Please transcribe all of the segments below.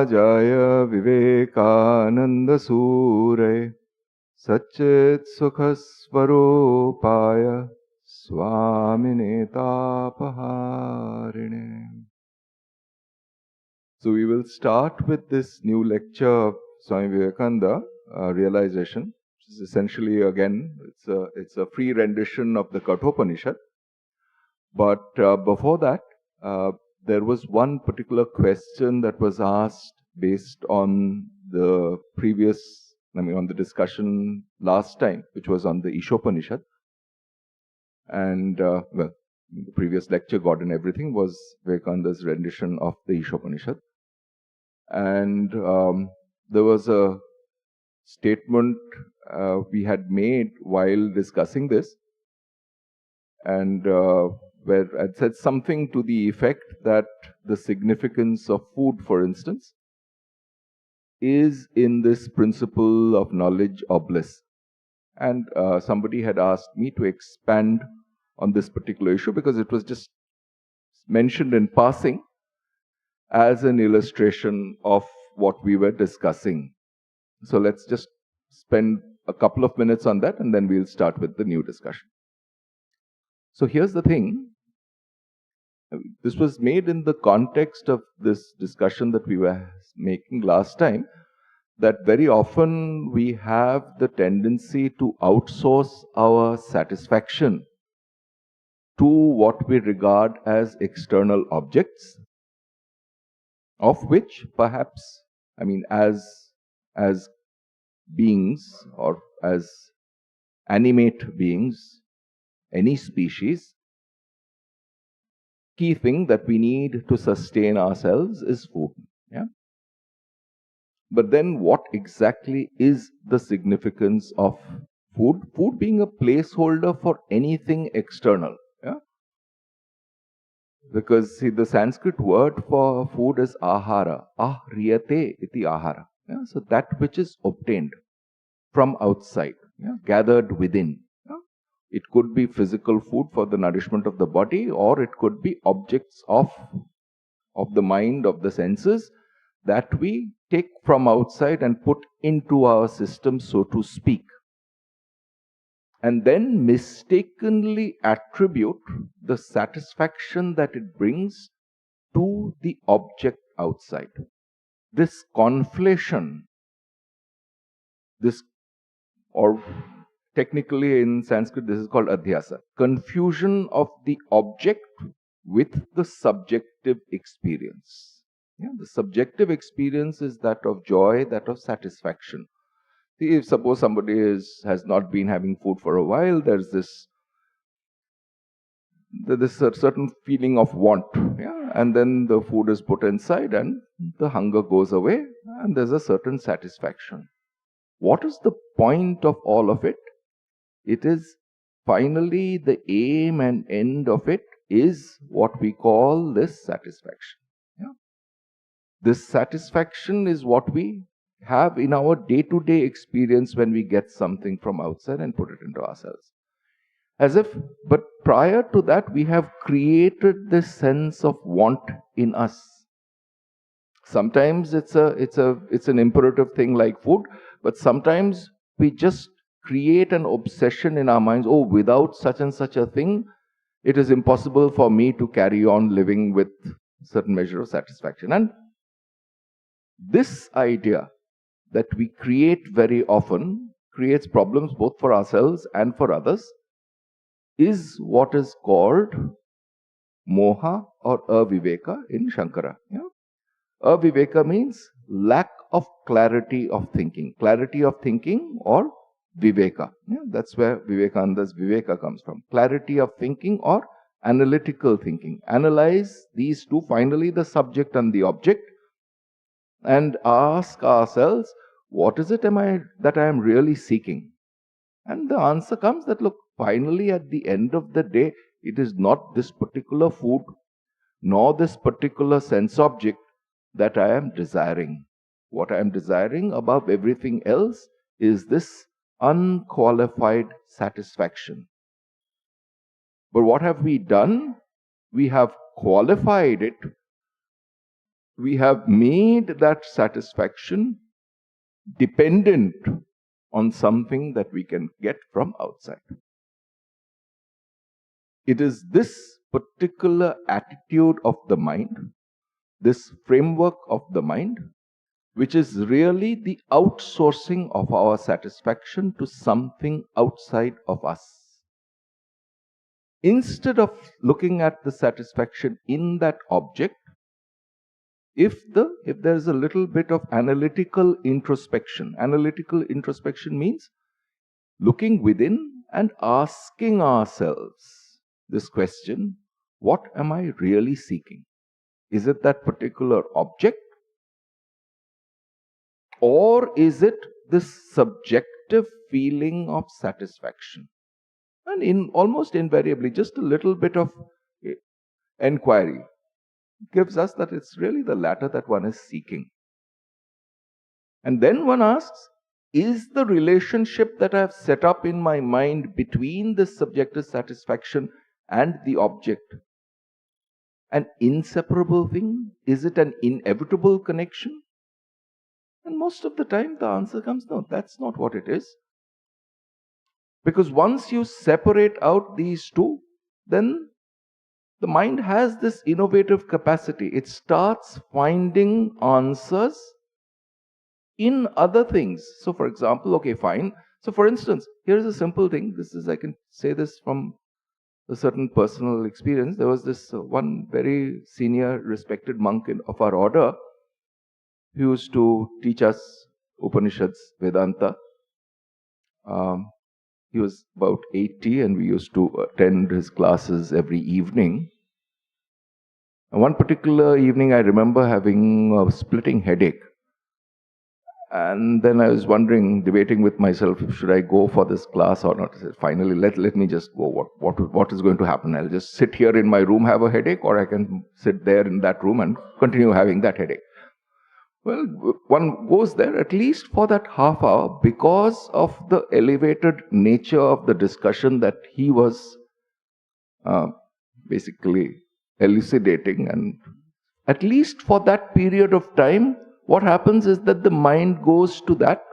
Jaya Vivekananda Sure Satchit Sukhasvarupaya Swami Tapaharine. So we will start with this new lecture of Swami Vivekananda, Realization, which is essentially, again, it's a free rendition of the Kathopanishad. But before that, there was one particular question that was asked based on the previous, on the discussion last time, which was on the Ishopanishad. And, the previous lecture, God and Everything, was Vivekananda's rendition of the Ishopanishad. And there was a statement we had made while discussing this, and where I said something to the effect that the significance of food, for instance, is in this principle of knowledge or bliss. And somebody had asked me to expand on this particular issue because it was just mentioned in passing as an illustration of what we were discussing. So let's just spend a couple of minutes on that and then we'll start with the new discussion. So here's the thing. This was made in the context of this discussion that we were making last time, that very often we have the tendency to outsource our satisfaction to what we regard as external objects, of which perhaps, as beings or as animate beings, any species, key thing that we need to sustain ourselves is food. Yeah. But then what exactly is the significance of food? Food being a placeholder for anything external. Yeah. Because see, the Sanskrit word for food is ahara. Ahriyate iti ahara. Yeah. So that which is obtained from outside, yeah, gathered within. It could be physical food for the nourishment of the body, or it could be objects of the mind, of the senses, that we take from outside and put into our system, so to speak. And then mistakenly attribute the satisfaction that it brings to the object outside. This conflation, or technically in Sanskrit, this is called adhyasa. Confusion of the object with the subjective experience. Yeah, the subjective experience is that of joy, that of satisfaction. See, if suppose somebody has not been having food for a while, there's this a certain feeling of want. Yeah, and then the food is put inside and the hunger goes away and there's a certain satisfaction. What is the point of all of it? It is finally the aim and end of it is what we call this satisfaction. Yeah? This satisfaction is what we have in our day-to-day experience when we get something from outside and put it into ourselves. But prior to that, we have created this sense of want in us. Sometimes it's an imperative thing like food, but sometimes we just create an obsession in our minds. Oh, without such and such a thing, it is impossible for me to carry on living with a certain measure of satisfaction. And this idea that we create very often creates problems both for ourselves and for others, is what is called moha or aviveka in Shankara. Yeah? Aviveka means lack of clarity of thinking. Clarity of thinking or viveka. Yeah, that's where Vivekananda's viveka comes from. Clarity of thinking or analytical thinking. Analyze these two, finally the subject and the object, and ask ourselves, what is it that I am really seeking? And the answer comes that, look, finally at the end of the day, it is not this particular food, nor this particular sense object that I am desiring. What I am desiring above everything else is this unqualified satisfaction. But what have we done? We have qualified it we have made that satisfaction dependent on something that we can get from outside. It is this particular attitude of the mind, this framework of the mind, which is really the outsourcing of our satisfaction to something outside of us. Instead of looking at the satisfaction in that object, if there is a little bit of analytical introspection means looking within and asking ourselves this question, what am I really seeking? Is it that particular object? Or is it this subjective feeling of satisfaction? And almost invariably, just a little bit of enquiry gives us that it's really the latter that one is seeking. And then one asks, is the relationship that I have set up in my mind between this subjective satisfaction and the object an inseparable thing? Is it an inevitable connection? And most of the time the answer comes, no, that's not what it is. Because once you separate out these two, then the mind has this innovative capacity. It starts finding answers in other things. So for example, okay, fine. So for instance, here's a simple thing. I can say this from a certain personal experience. There was this one very senior respected monk of our order who used to teach us Upanishads, Vedanta. He was about 80 and we used to attend his classes every evening. And one particular evening I remember having a splitting headache. And then I was debating with myself, should I go for this class or not? I said, finally, let me just go. What is going to happen? I'll just sit here in my room, have a headache, or I can sit there in that room and continue having that headache. Well, one goes there at least for that half hour because of the elevated nature of the discussion that he was basically elucidating. And at least for that period of time, what happens is that the mind goes to that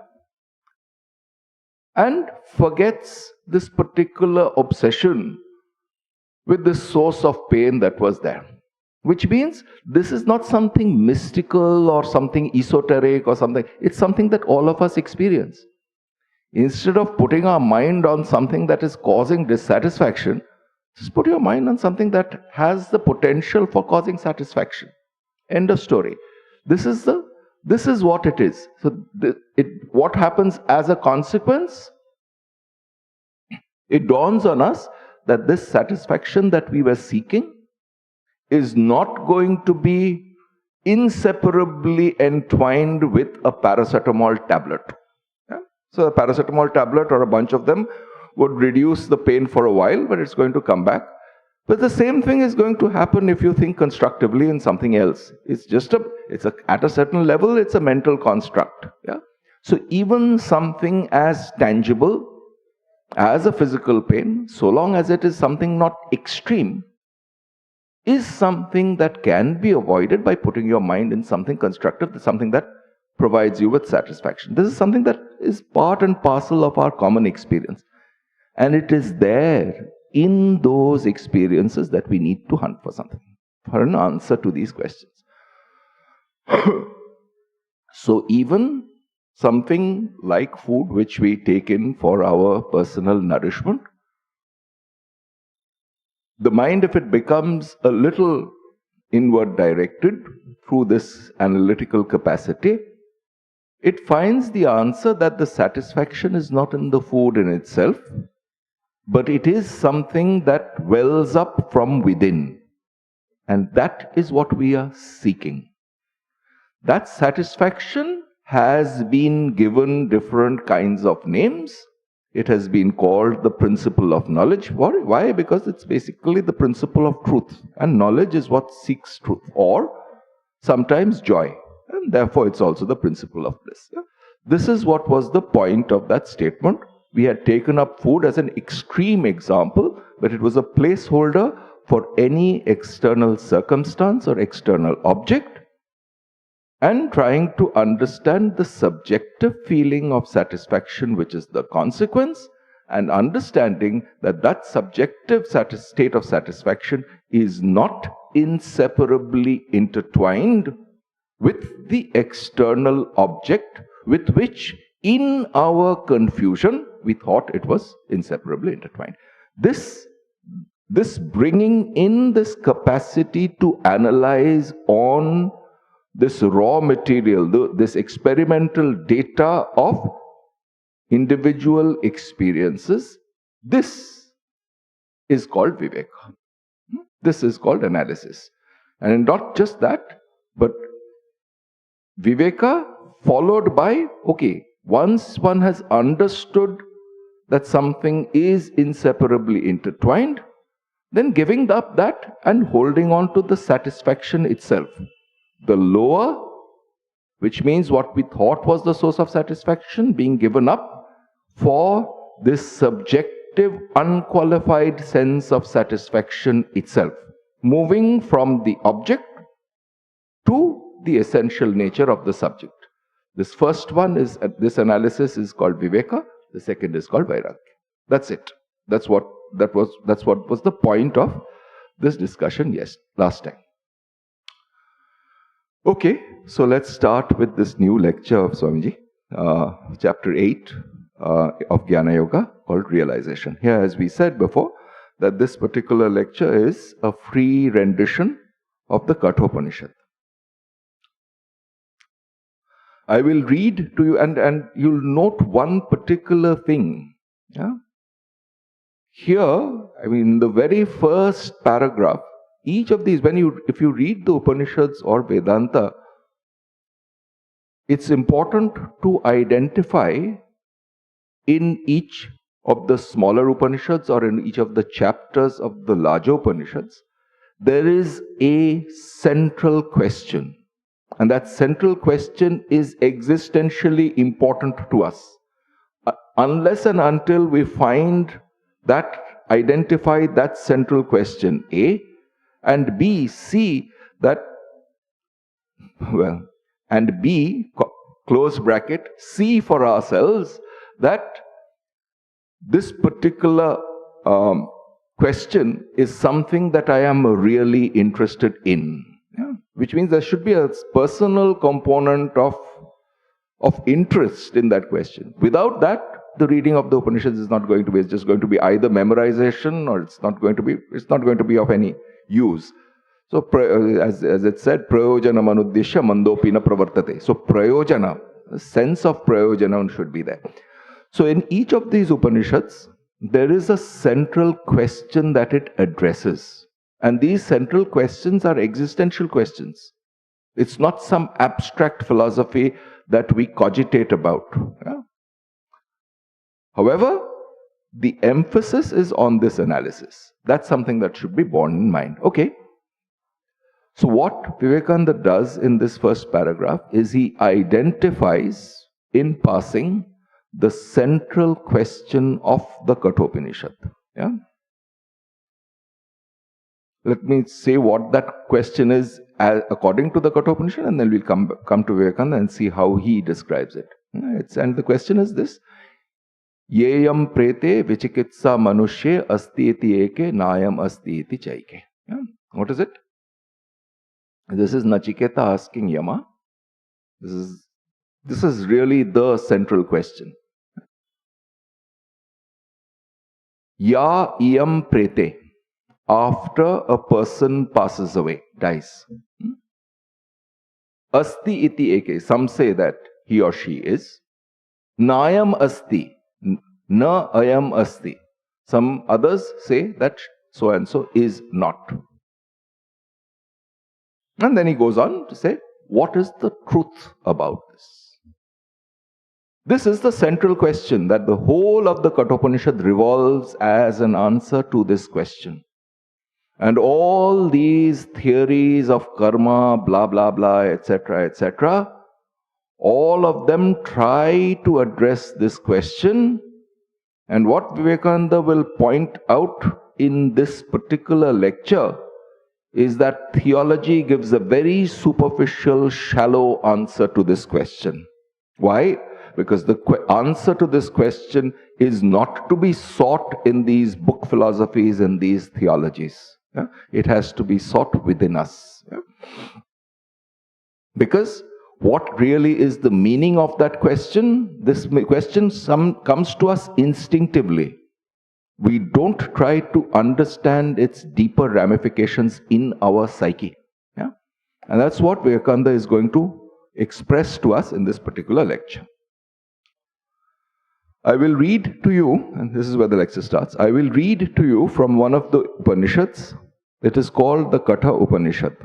and forgets this particular obsession with the source of pain that was there. Which means this is not something mystical or something esoteric or something. It's something that all of us experience. Instead of putting our mind on something that is causing dissatisfaction, just put your mind on something that has the potential for causing satisfaction. End of story. This is what it is. So what happens as a consequence? It dawns on us that this satisfaction that we were seeking is not going to be inseparably entwined with a paracetamol tablet. Yeah? So a paracetamol tablet or a bunch of them would reduce the pain for a while, but it's going to come back. But the same thing is going to happen if you think constructively in something else. At a certain level, it's a mental construct. Yeah? So even something as tangible as a physical pain, so long as it is something not extreme, is something that can be avoided by putting your mind in something constructive, something that provides you with satisfaction. This is something that is part and parcel of our common experience. And it is there in those experiences that we need to hunt for something, for an answer to these questions. So even something like food which we take in for our personal nourishment, the mind, if it becomes a little inward directed through this analytical capacity, it finds the answer that the satisfaction is not in the food in itself, but it is something that wells up from within. And that is what we are seeking. That satisfaction has been given different kinds of names. It has been called the principle of knowledge. Why? Because it's basically the principle of truth. And knowledge is what seeks truth. Or sometimes joy. And therefore it's also the principle of bliss. This is what was the point of that statement. We had taken up food as an extreme example, but it was a placeholder for any external circumstance or external object and trying to understand the subjective feeling of satisfaction, which is the consequence, and understanding that that subjective state of satisfaction is not inseparably intertwined with the external object with which, in our confusion, we thought it was inseparably intertwined. This bringing in this capacity to analyze on this raw material, this experimental data of individual experiences, this is called viveka. This is called analysis. And not just that, but viveka followed by, okay, once one has understood that something is inseparably intertwined, then giving up that and holding on to the satisfaction itself. The lower, which means what we thought was the source of satisfaction, being given up for this subjective, unqualified sense of satisfaction itself, moving from the object to the essential nature of the subject. This first one is, this analysis is called viveka, the second is called vairagya. That's it. That's what was the point of this discussion last time. Okay, so let's start with this new lecture of Swamiji, chapter 8 of Jnana-Yoga, called Realization. Here, as we said before, that this particular lecture is a free rendition of the Kathopanishad. I will read to you, and you'll note one particular thing. Yeah? Here, I mean, in the very first paragraph, each of these, if you read the Upanishads or Vedanta, it's important to identify in each of the smaller Upanishads or in each of the chapters of the larger Upanishads, there is a central question. And that central question is existentially important to us. Unless and until we identify that central question, A, and B, see that, and B, close bracket, see for ourselves that this particular question is something that I am really interested in. Yeah? Which means there should be a personal component of interest in that question. Without that, the reading of the Upanishads is not going to be, it's just going to be either memorization or it's not going to be of any use. So, as it said, prayojana manuddishya mandopina pravartate. So, prayojana, the sense of prayojana should be there. So, in each of these Upanishads, there is a central question that it addresses. And these central questions are existential questions. It's not some abstract philosophy that we cogitate about. Yeah? However, the emphasis is on this analysis. That's something that should be borne in mind. Okay. So what Vivekananda does in this first paragraph is he identifies in passing the central question of the Kathopanishad. Yeah? Let me say what that question is according to the Kathopanishad, and then we'll come to Vivekananda and see how he describes it. And the question is this: Yeyam prete vichikitsa manushye asti iti eke nayam asti iti chaike. Yeah? What is it? This is Nachiketa asking Yama. This is really the central question. Ya iyam prete. After a person passes away, dies. Asti iti eke. Some say that he or she is. Nayam asti. Na ayam asti. Some others say that so and so is not. And then he goes on to say, what is the truth about this? This is the central question, that the whole of the Kathopanishad revolves as an answer to this question. And all these theories of karma, blah, blah, blah, etc., all of them try to address this question. And what Vivekananda will point out in this particular lecture is that theology gives a very superficial, shallow answer to this question. Why? Because the answer to this question is not to be sought in these book philosophies and these theologies. Yeah? It has to be sought within us. Yeah? Because what really is the meaning of that question? This question comes to us instinctively. We don't try to understand its deeper ramifications in our psyche. Yeah? And that's what Vivekananda is going to express to us in this particular lecture. I will read to you, and this is where the lecture starts, I will read to you from one of the Upanishads. It is called the Katha Upanishad.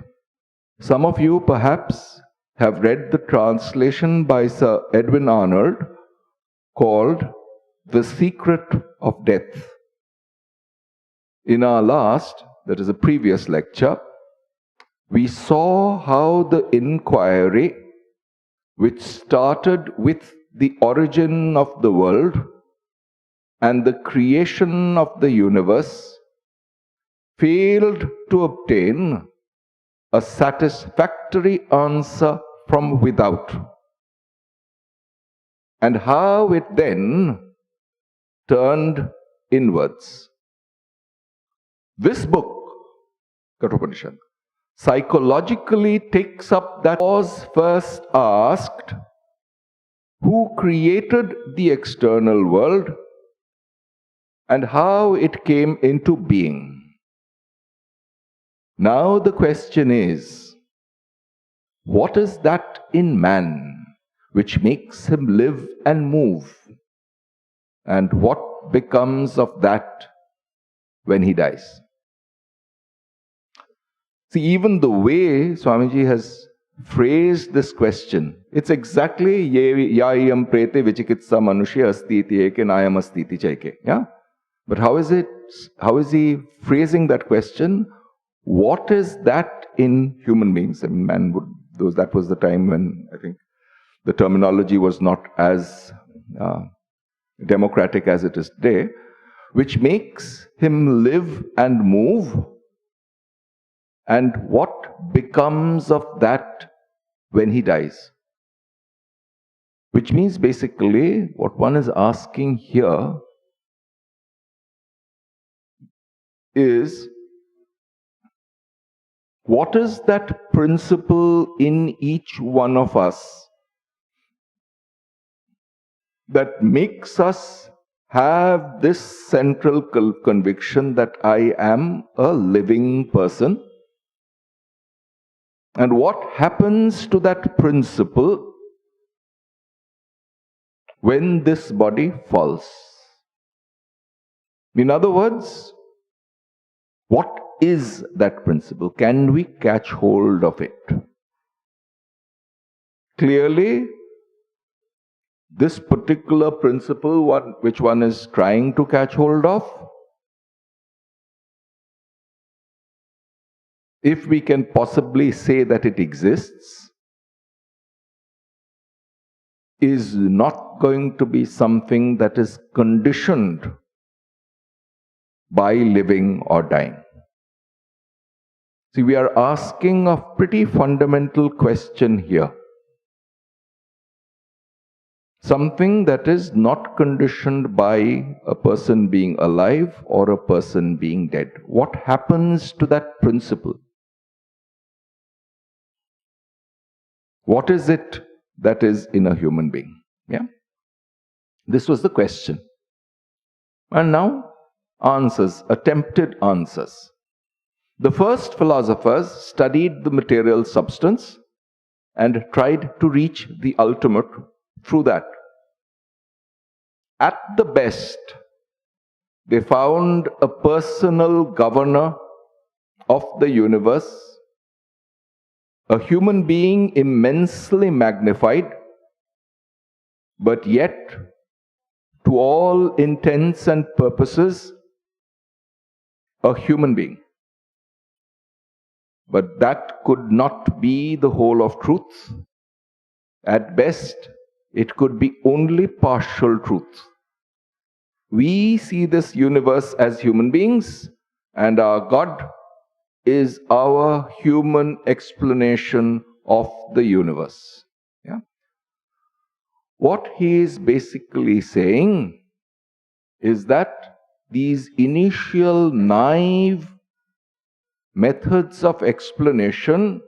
Some of you perhaps have read the translation by Sir Edwin Arnold called The Secret of Death. In our last, that is a previous lecture, we saw how the inquiry, which started with the origin of the world and the creation of the universe, failed to obtain a satisfactory answer from without, and how it then turned inwards. This book, Kathopanishad, psychologically takes up that was first asked, who created the external world and how it came into being. Now the question is, what is that in man which makes him live and move? And what becomes of that when he dies? See, even the way Swamiji has phrased this question, it's exactly yayam prete vichikitsa manushya asti iti eke nayam asti iti chaike. Yeah? But how is he phrasing that question? What is that in human beings? I mean, man would, that was the time when I think the terminology was not as democratic as it is today, which makes him live and move. And what becomes of that when he dies? Which means basically what one is asking here is, what is that principle in each one of us that makes us have this central conviction that I am a living person? And what happens to that principle when this body falls? In other words, what is that principle? Can we catch hold of it? Clearly, this particular principle, which one is trying to catch hold of, if we can possibly say that it exists, is not going to be something that is conditioned by living or dying. See, we are asking a pretty fundamental question here. Something that is not conditioned by a person being alive or a person being dead. What happens to that principle? What is it that is in a human being? Yeah? This was the question. And now, answers, attempted answers. The first philosophers studied the material substance and tried to reach the ultimate through that. At the best, they found a personal governor of the universe, a human being immensely magnified, but yet, to all intents and purposes, a human being. But that could not be the whole of truth. At best, it could be only partial truth. We see this universe as human beings, and our God is our human explanation of the universe. Yeah? What he is basically saying is that these initial naive methods of explanation,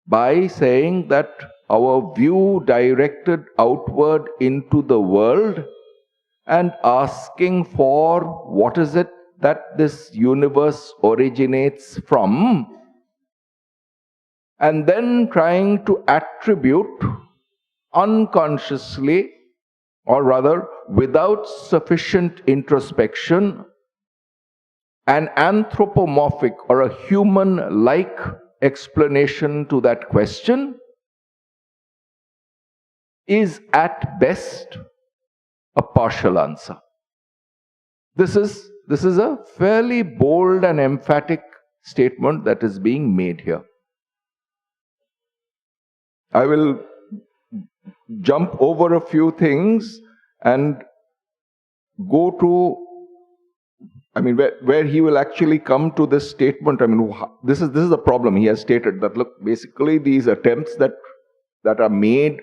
by saying that our view directed outward into the world and asking for what is it that this universe originates from, and then trying to attribute unconsciously, or rather without sufficient introspection, an anthropomorphic or a human-like explanation to that question is at best a partial answer. This is a fairly bold and emphatic statement that is being made here. I will jump over a few things and go to, where he will actually come to this statement. This is the problem. He has stated that, look, basically these attempts that are made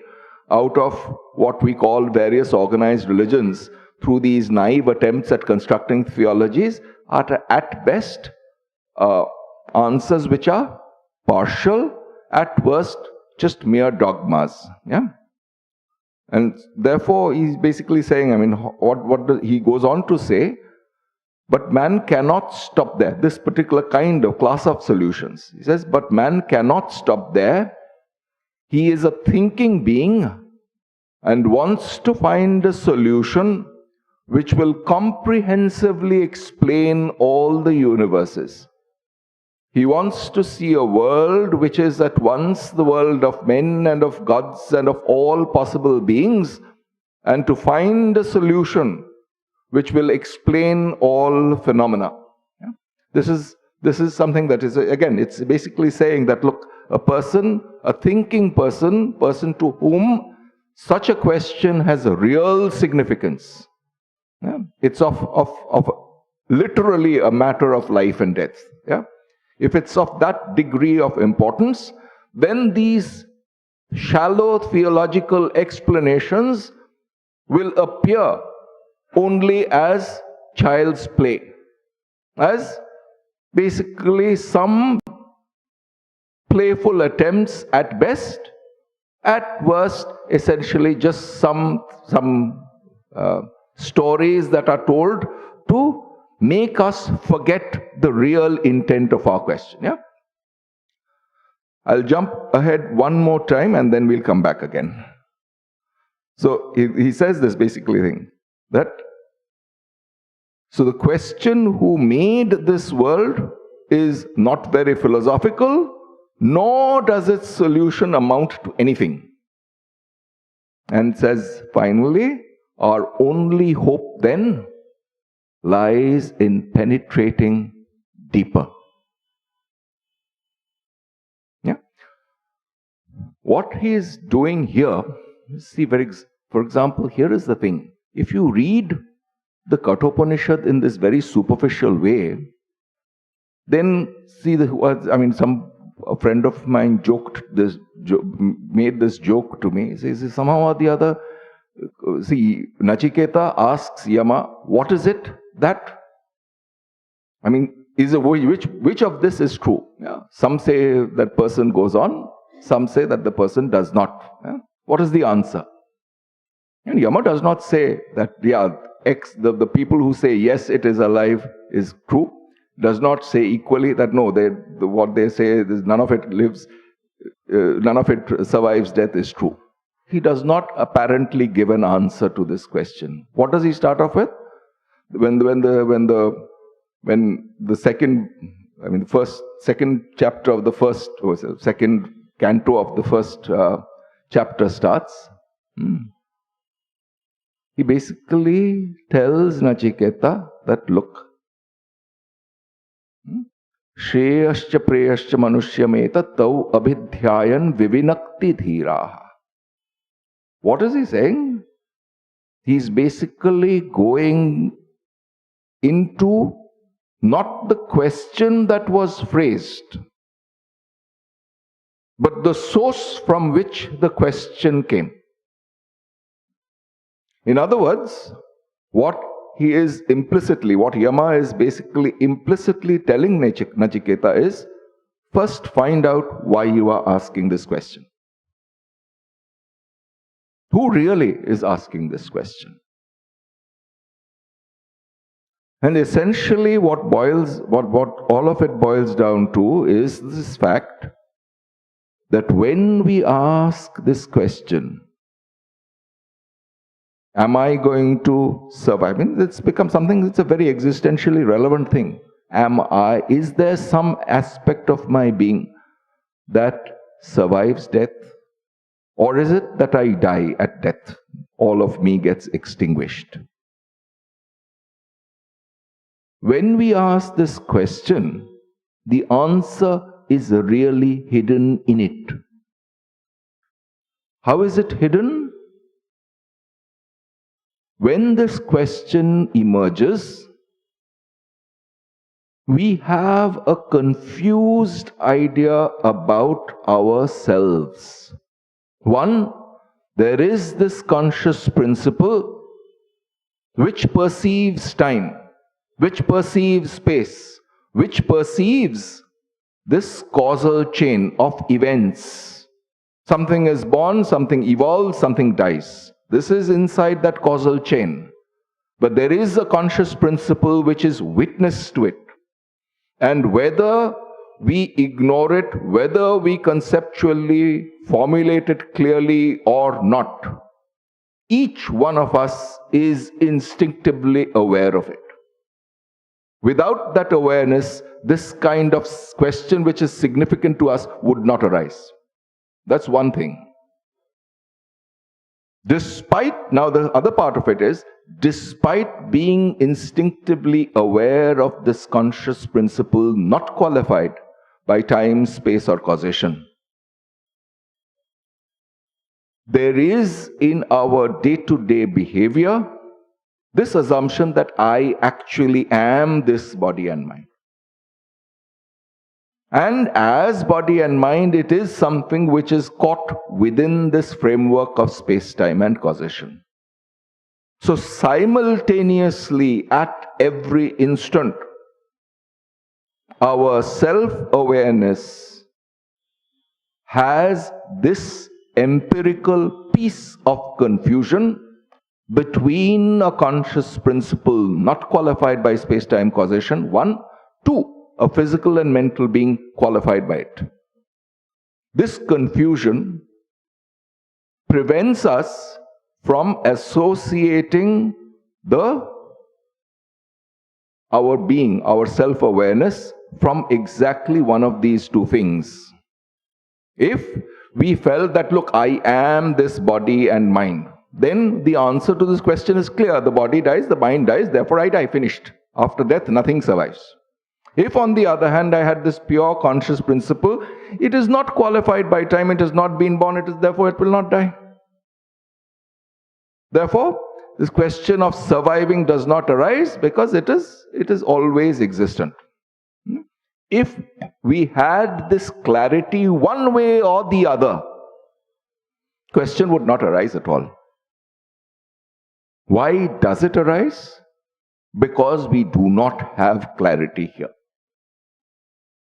out of what we call various organized religions through these naive attempts at constructing theologies are at best answers which are partial, at worst just mere dogmas. Yeah? And therefore he's basically saying, he goes on to say, but man cannot stop there. This particular kind of class of solutions. He says, but man cannot stop there. He is a thinking being and wants to find a solution which will comprehensively explain all the universes. He wants to see a world which is at once the world of men and of gods and of all possible beings, and to find a solution which will explain all phenomena. Yeah? This is something that is, again, it's basically saying that, look, a thinking person to whom such a question has a real significance. Yeah? It's of literally a matter of life and death. Yeah? If it's of that degree of importance, then these shallow theological explanations will appear only as child's play, as basically some playful attempts at best, at worst essentially just some stories that are told to make us forget the real intent of our question. Yeah? I'll jump ahead one more time and then we'll come back again. So he says this basically thing, that so the question who made this world is not very philosophical, nor does its solution amount to anything. And says finally, our only hope then lies in penetrating deeper. Yeah? What he is doing here, see, for example, here is the thing. If you read the Kathopanishad in this very superficial way, then see, a friend of mine made this joke to me. He says, somehow or the other, see, Nachiketa asks Yama, what is it that, which of this is true? Yeah? Some say that person goes on, some say that the person does not. Yeah? What is the answer? And Yama does not say that, the people who say yes, it is alive is true, does not say equally that no, what they say is none of it survives death is true. He does not apparently give an answer to this question. What does he start off with? When the second chapter of the second canto of the first chapter starts, he basically tells Nachiketa that, look, Shreyascha preyascha manushyameta tau abhidhyayan vivinakti dhiraha. What is he saying? He's basically going into not the question that was phrased, but the source from which the question came. In other words, what Yama is basically implicitly telling Nachiketa is, first find out why you are asking this question. Who really is asking this question? And essentially what all of it boils down to is this fact that when we ask this question, am I going to survive? I mean, it's become something that's a very existentially relevant thing. Is there some aspect of my being that survives death? Or is it that I die at death? All of me gets extinguished. When we ask this question, the answer is really hidden in it. How is it hidden? When this question emerges, we have a confused idea about ourselves. One, there is this conscious principle which perceives time, which perceives space, which perceives this causal chain of events. Something is born, something evolves, something dies. This is inside that causal chain. But there is a conscious principle which is witness to it. And whether we ignore it, whether we conceptually formulate it clearly or not, each one of us is instinctively aware of it. Without that awareness, this kind of question which is significant to us would not arise. That's one thing. Now the other part of it is, despite being instinctively aware of this conscious principle not qualified by time, space or causation, there is in our day-to-day behavior this assumption that I actually am this body and mind. And as body and mind, it is something which is caught within this framework of space-time and causation. So simultaneously, at every instant, our self-awareness has this empirical piece of confusion between a conscious principle not qualified by space-time causation, one, two, a physical and mental being qualified by it. This confusion prevents us from associating our being, our self-awareness, from exactly one of these two things. If we felt that, look, I am this body and mind, then the answer to this question is clear. The body dies, the mind dies, therefore I die, finished. After death, nothing survives. If on the other hand I had this pure conscious principle, it is not qualified by time, it has not been born, therefore it will not die. Therefore, this question of surviving does not arise because it is always existent. If we had this clarity one way or the other, question would not arise at all. Why does it arise? Because we do not have clarity here.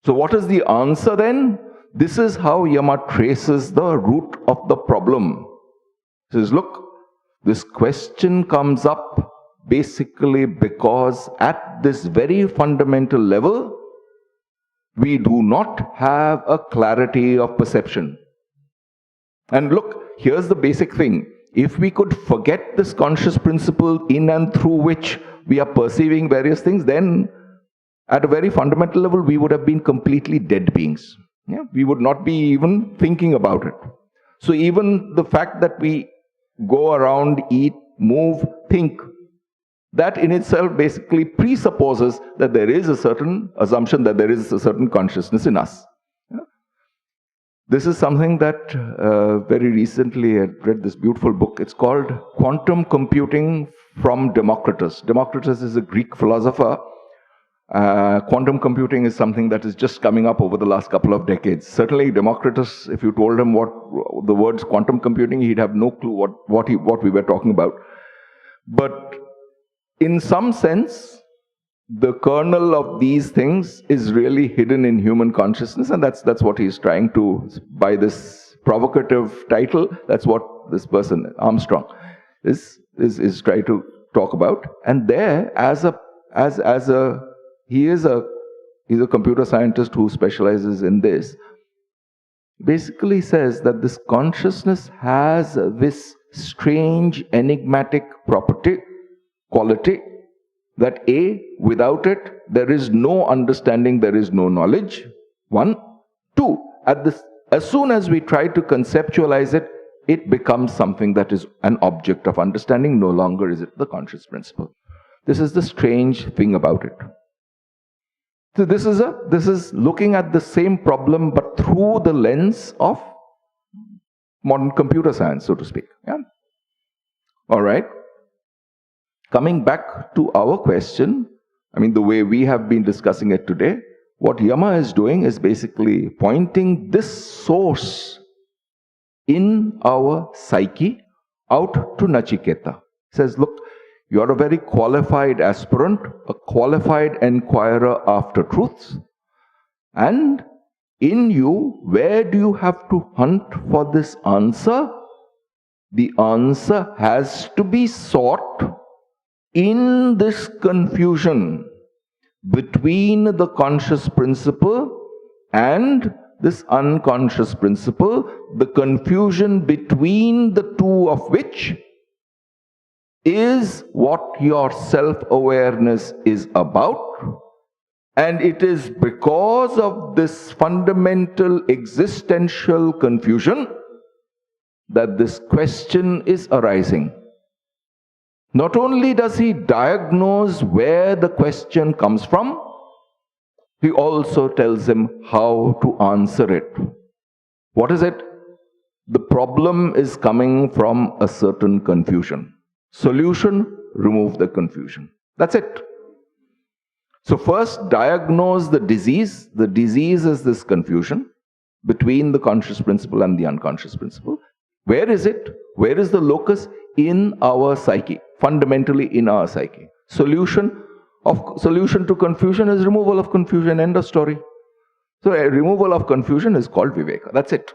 So what is the answer then? This is how Yama traces the root of the problem. He says, look, this question comes up basically because at this very fundamental level, we do not have a clarity of perception. And look, here's the basic thing. If we could forget this conscious principle in and through which we are perceiving various things, then at a very fundamental level, we would have been completely dead beings. Yeah? We would not be even thinking about it. So even the fact that we go around, eat, move, think, that in itself basically presupposes that there is a certain assumption that there is a certain consciousness in us. Yeah? This is something that very recently I read this beautiful book. It's called Quantum Computing from Democritus. Democritus is a Greek philosopher. Quantum computing is something that is just coming up over the last couple of decades. Certainly, Democritus, if you told him what the words quantum computing, he'd have no clue what we were talking about. But in some sense, the kernel of these things is really hidden in human consciousness, and that's what he's trying to, by this provocative title, that's what this person, Armstrong, is trying to talk about. And there, he's a computer scientist who specializes in this, basically says that this consciousness has this strange enigmatic quality, that without it, there is no understanding, there is no knowledge. 1. 2, as soon as we try to conceptualize it, it becomes something that is an object of understanding, no longer is it the conscious principle. This is the strange thing about it. So this is looking at the same problem, but through the lens of modern computer science, so to speak. Yeah? All right. Coming back to our question, the way we have been discussing it today, what Yama is doing is basically pointing this source in our psyche out to Nachiketa. He says, look, you are a very qualified aspirant, a qualified inquirer after truths. And in you, where do you have to hunt for this answer? The answer has to be sought in this confusion between the conscious principle and this unconscious principle, the confusion between the two of which is what your self-awareness is about. And it is because of this fundamental existential confusion that this question is arising. Not only does he diagnose where the question comes from, he also tells him how to answer it. What is it? The problem is coming from a certain confusion. Solution, remove the confusion. That's it. So first, diagnose the disease. The disease is this confusion between the conscious principle and the unconscious principle. Where is it? Where is the locus? In our psyche, fundamentally in our psyche. Solution to confusion is removal of confusion, end of story. So a removal of confusion is called viveka. That's it.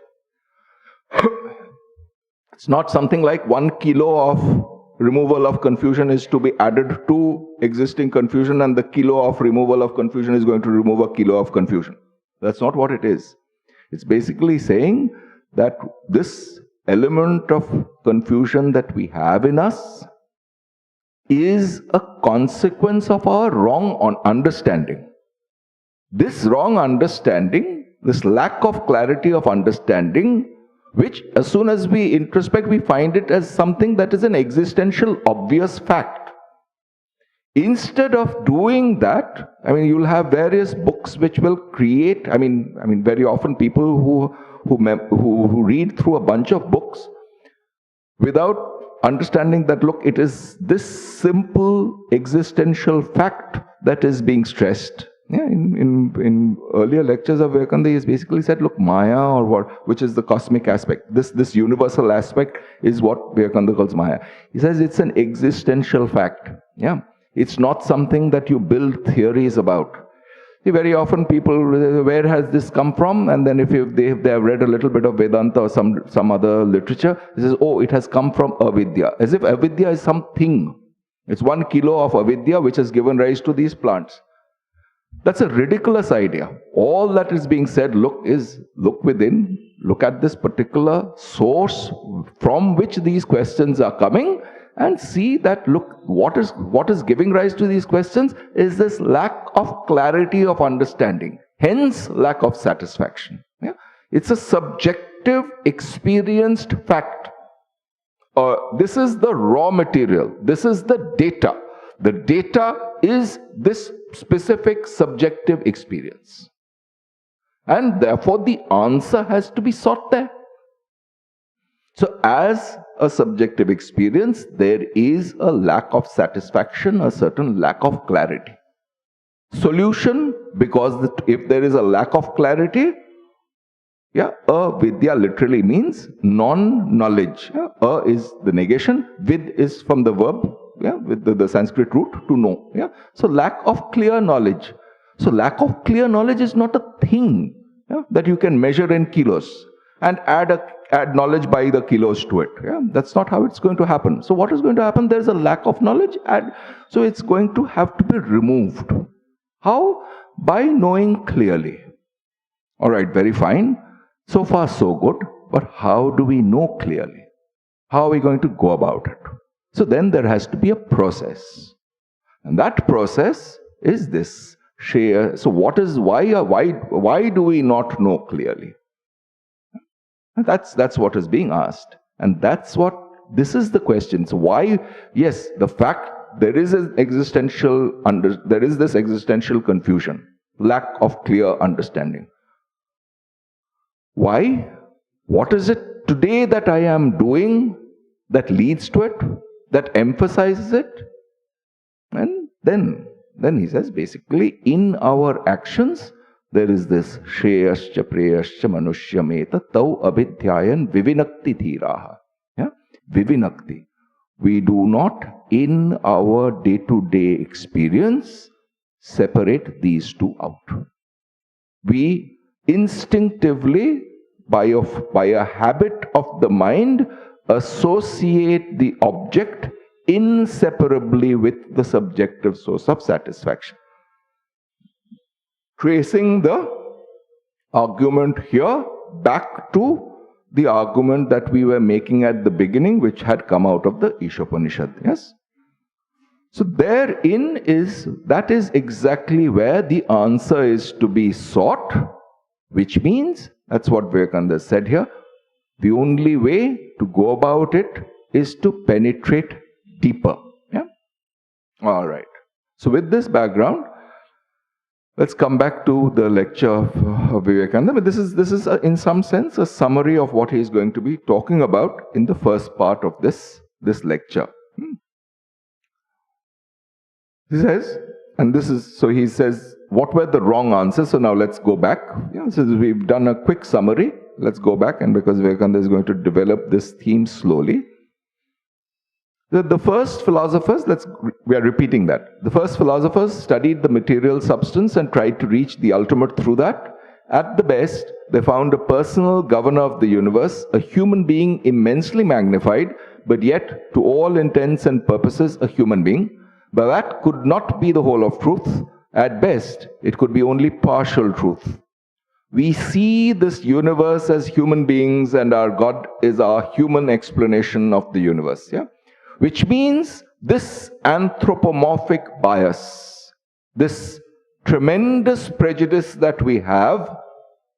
It's not something like 1 kilo of removal of confusion is to be added to existing confusion, and the kilo of removal of confusion is going to remove a kilo of confusion. That's not what it is. It's basically saying that this element of confusion that we have in us is a consequence of our wrong understanding. This wrong understanding, this lack of clarity of understanding, which as soon as we introspect, we find it as something that is an existential, obvious fact. Instead of doing that, you'll have various books which will create, very often people who read through a bunch of books without understanding that, look, it is this simple existential fact that is being stressed. Yeah, in earlier lectures of Vivekananda, he has basically said, look, Maya, which is the cosmic aspect, this universal aspect is what Vivekananda calls Maya. He says it's an existential fact. Yeah, it's not something that you build theories about. See, very often people, where has this come from? And then if they have read a little bit of Vedanta or some other literature, he says, oh, it has come from avidya. As if avidya is something. It's 1 kilo of avidya which has given rise to these plants. That's a ridiculous idea. All that is being said, look within, look at this particular source from which these questions are coming, and see that, look, what is giving rise to these questions is this lack of clarity of understanding, hence lack of satisfaction. Yeah? It's a subjective, experienced fact. This is the raw material. This is the data. The data is this specific subjective experience. And therefore, the answer has to be sought there. So, as a subjective experience, there is a lack of satisfaction, a certain lack of clarity. Solution, because if there is a lack of clarity, avidya literally means non-knowledge. Is the negation, vid is from the verb, with the Sanskrit root, to know. So lack of clear knowledge. So lack of clear knowledge is not a thing that you can measure in kilos and add knowledge by the kilos to it. That's not how it's going to happen. So what is going to happen? There's a lack of knowledge, so it's going to have to be removed. How? By knowing clearly. Alright, very fine. So far so good. But how do we know clearly? How are we going to go about it? So then there has to be a process. And that process is this. So why do we not know clearly? And that's what is being asked. And this is the question. So why, yes, the fact there is this existential confusion, lack of clear understanding. Why? What is it today that I am doing that leads to it, that emphasizes it? And then he says, basically, in our actions, there is this shreyascha preyascha manushyameta tau abhidhyayan vivinakti dhiraha. Vivinakti. We do not, in our day-to-day experience, separate these two out. We instinctively, by a habit of the mind, associate the object inseparably with the subjective source of satisfaction. Tracing the argument here back to the argument that we were making at the beginning, which had come out of the Ishopanishad. Yes? So that is exactly where the answer is to be sought, which means, that's what Vivekananda said here, the only way to go about it is to penetrate deeper. All right. So with this background, let's come back to the lecture of Vivekananda. But this is in some sense a summary of what he is going to be talking about in the first part of this lecture. He says, he says, what were the wrong answers? So now let's go back. So we've done a quick summary. Let's go back, and because Vivekananda is going to develop this theme slowly. The first philosophers, we are repeating that. The first philosophers studied the material substance and tried to reach the ultimate through that. At the best, they found a personal governor of the universe, a human being immensely magnified, but yet, to all intents and purposes, a human being. But that could not be the whole of truth. At best, it could be only partial truth. We see this universe as human beings, and our God is our human explanation of the universe. Which means this anthropomorphic bias, this tremendous prejudice that we have,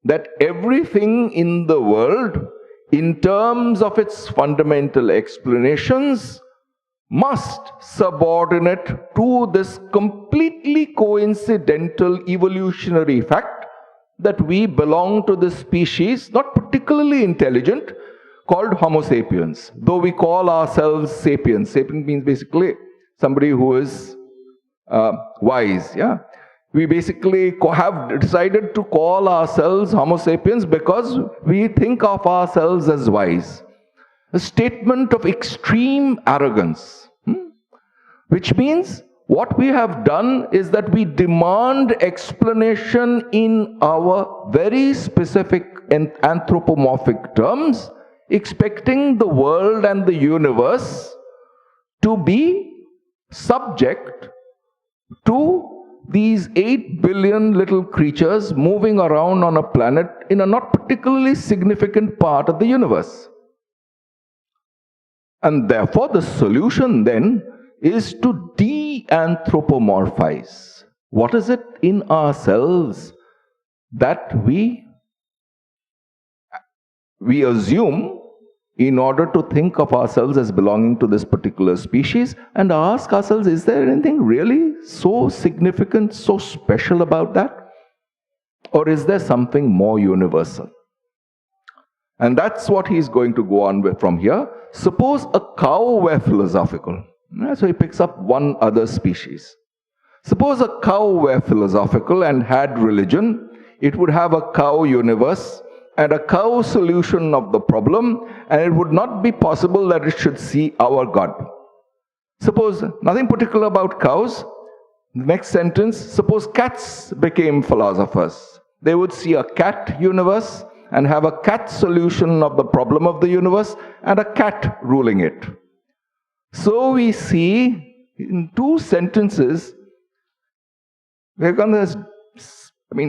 that everything in the world, in terms of its fundamental explanations, must subordinate to this completely coincidental evolutionary fact that we belong to this species, not particularly intelligent, called Homo sapiens, though we call ourselves sapiens. Sapien means basically somebody who is wise. We basically have decided to call ourselves Homo sapiens because we think of ourselves as wise. A statement of extreme arrogance, which means what we have done is that we demand explanation in our very specific and anthropomorphic terms, expecting the world and the universe to be subject to these 8 billion little creatures moving around on a planet in a not particularly significant part of the universe. And therefore, the solution then is to de-anthropomorphize. What is it in ourselves that we assume in order to think of ourselves as belonging to this particular species, and ask ourselves, is there anything really so significant, so special about that? Or is there something more universal? And that's what he's going to go on with from here. Suppose a cow were philosophical. So he picks up one other species. Suppose a cow were philosophical and had religion, it would have a cow universe and a cow solution of the problem, and it would not be possible that it should see our God. Suppose nothing particular about cows. The next sentence, suppose cats became philosophers. They would see a cat universe and have a cat solution of the problem of the universe and a cat ruling it. So we see in two sentences, Vivekananda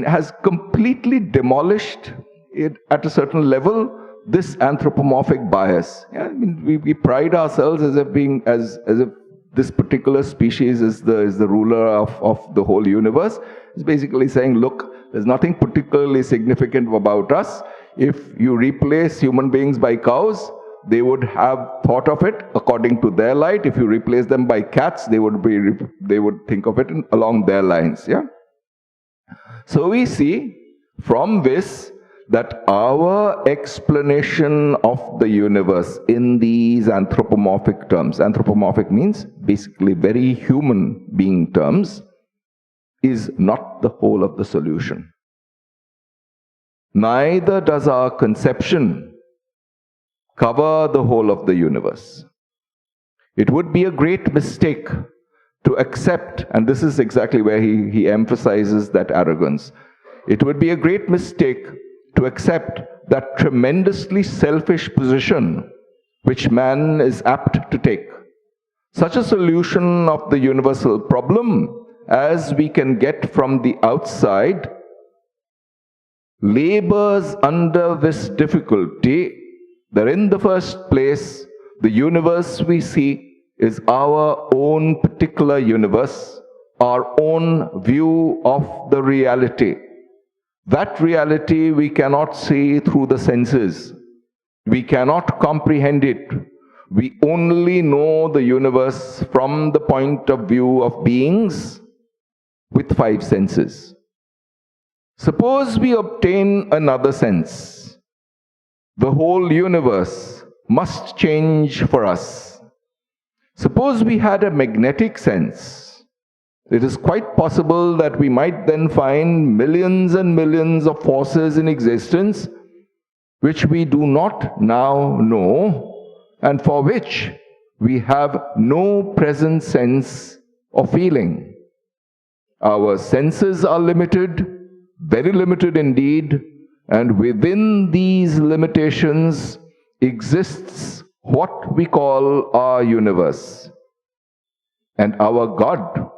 has completely demolished it at a certain level, this anthropomorphic bias. Yeah, we pride ourselves as if this particular species is the ruler of the whole universe. It's basically saying, look, there's nothing particularly significant about us. If you replace human beings by cows, they would have thought of it according to their light. If you replace them by cats, they would think of it along their lines. Yeah. So we see from this that our explanation of the universe in these anthropomorphic terms, anthropomorphic means basically very human being terms, is not the whole of the solution. Neither does our conception cover the whole of the universe. It would be a great mistake to accept, and this is exactly where he emphasizes that arrogance. It would be a great mistake to accept that tremendously selfish position which man is apt to take. Such a solution of the universal problem as we can get from the outside labors under this difficulty that in the first place, the universe we see is our own particular universe, our own view of the reality. That reality we cannot see through the senses. We cannot comprehend it. We only know the universe from the point of view of beings with 5 senses. Suppose we obtain another sense. The whole universe must change for us. Suppose we had a magnetic sense. It is quite possible that we might then find millions and millions of forces in existence which we do not now know and for which we have no present sense of feeling. Our senses are limited, very limited indeed, and within these limitations exists what we call our universe. And our God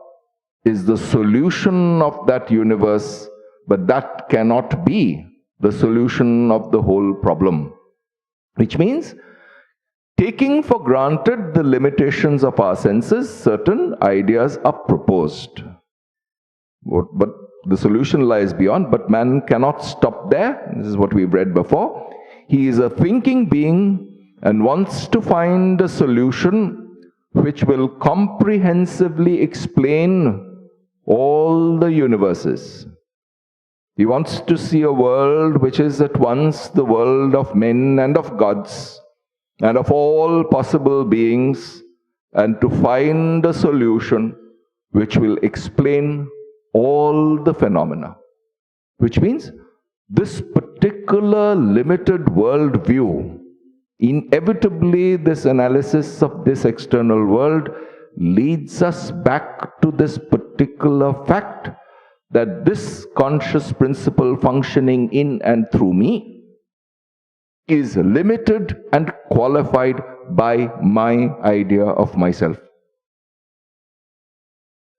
is the solution of that universe, but that cannot be the solution of the whole problem. Which means, taking for granted the limitations of our senses, certain ideas are proposed. But the solution lies beyond, but man cannot stop there. This is what we've read before. He is a thinking being and wants to find a solution which will comprehensively explain all the universes. He wants to see a world which is at once the world of men and of gods and of all possible beings, and to find a solution which will explain all the phenomena. Which means this particular limited world view, inevitably this analysis of this external world leads us back to this particular fact that this conscious principle functioning in and through me is limited and qualified by my idea of myself.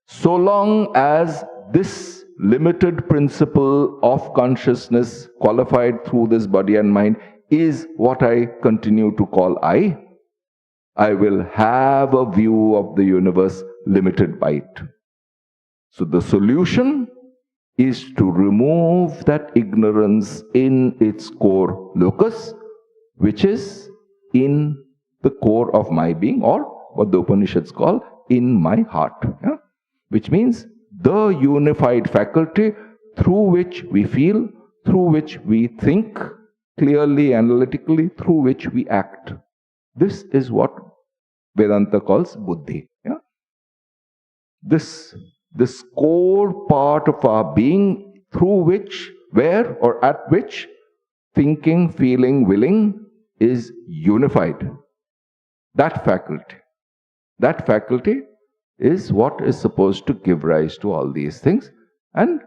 So long as this limited principle of consciousness qualified through this body and mind is what I continue to call I will have a view of the universe limited by it. So the solution is to remove that ignorance in its core locus, which is in the core of my being, or what the Upanishads call in my heart. Yeah? Which means the unified faculty through which we feel, through which we think clearly, analytically, through which we act. This is what Vedanta calls buddhi. Yeah? This this core part of our being through which, where or at which thinking, feeling, willing is unified. That faculty is what is supposed to give rise to all these things, and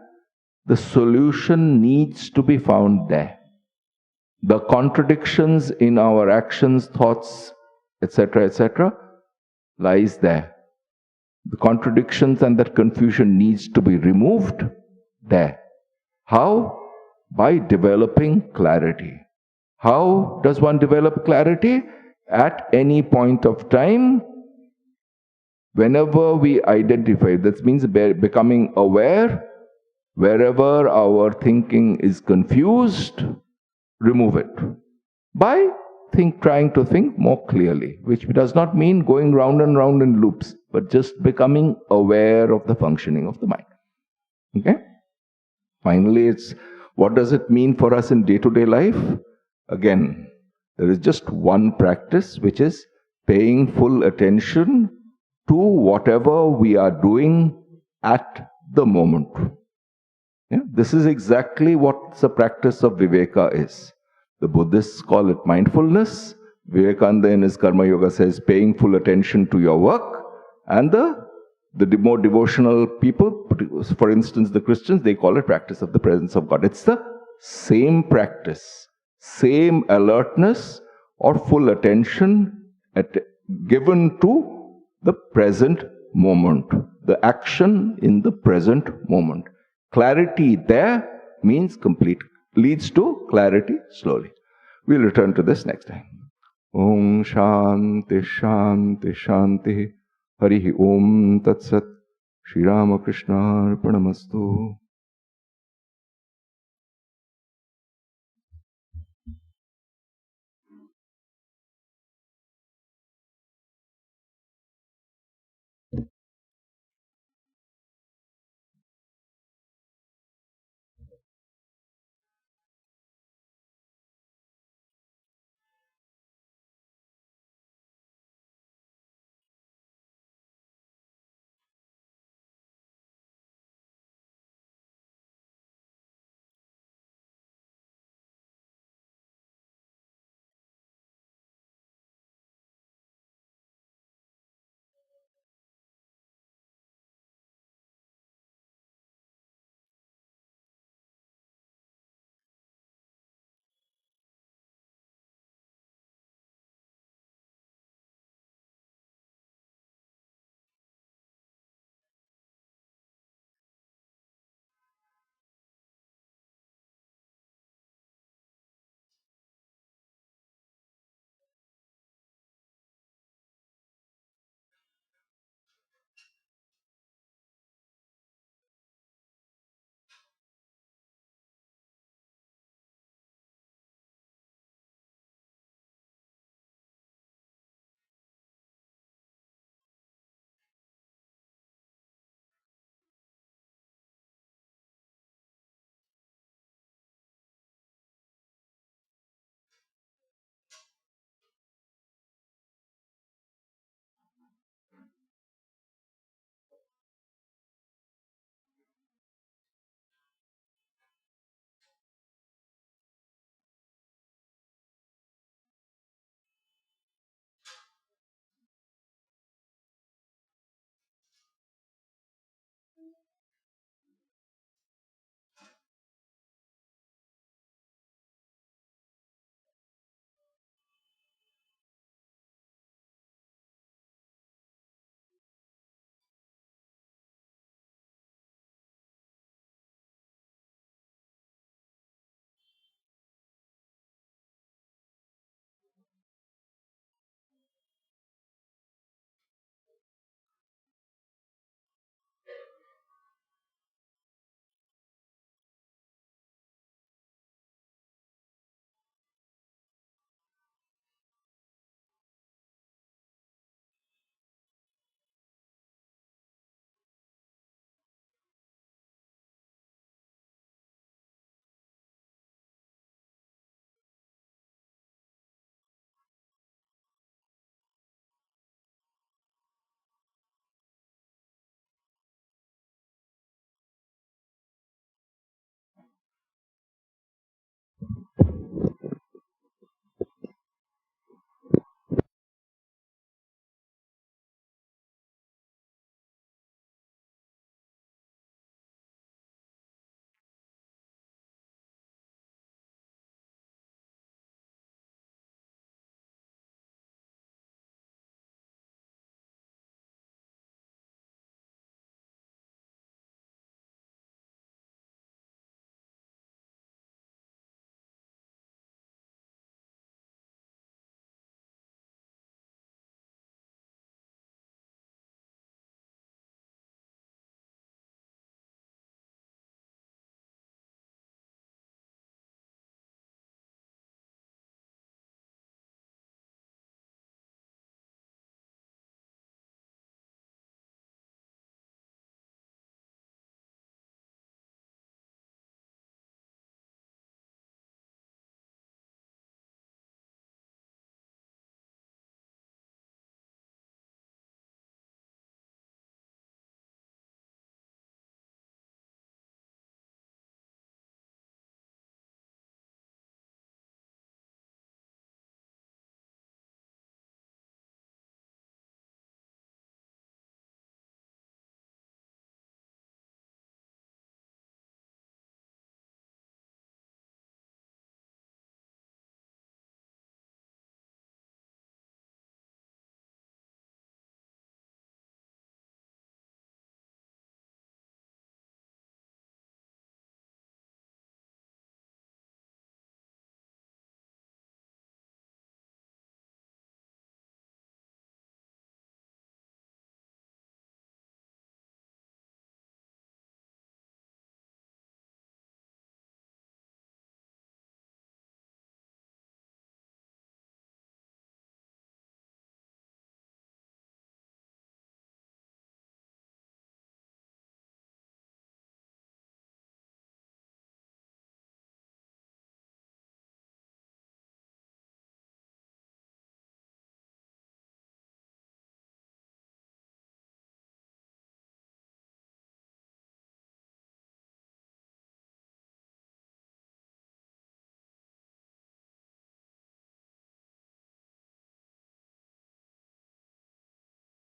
the solution needs to be found there. The contradictions in our actions, thoughts, etc., lies there. The contradictions and that confusion needs to be removed there. How? By developing clarity. How does one develop clarity? At any point of time, whenever we identify, that means becoming aware, wherever our thinking is confused, remove it. By trying to think more clearly, which does not mean going round and round in loops, but just becoming aware of the functioning of the mind. Okay? Finally, what does it mean for us in day-to-day life? Again, there is just one practice, which is paying full attention to whatever we are doing at the moment. Yeah? This is exactly what the practice of viveka is. The Buddhists call it mindfulness. Vivekananda in his Karma Yoga says paying full attention to your work. And the more devotional people, for instance the Christians, they call it practice of the presence of God. It's the same practice, same alertness or full attention given to the present moment, the action in the present moment. Clarity there means complete, leads to clarity slowly. We'll return to this next time. Om Shanti Shanti Shanti. Harihi Om Tat Sat. Shri Ramakrishna Arpanamastu.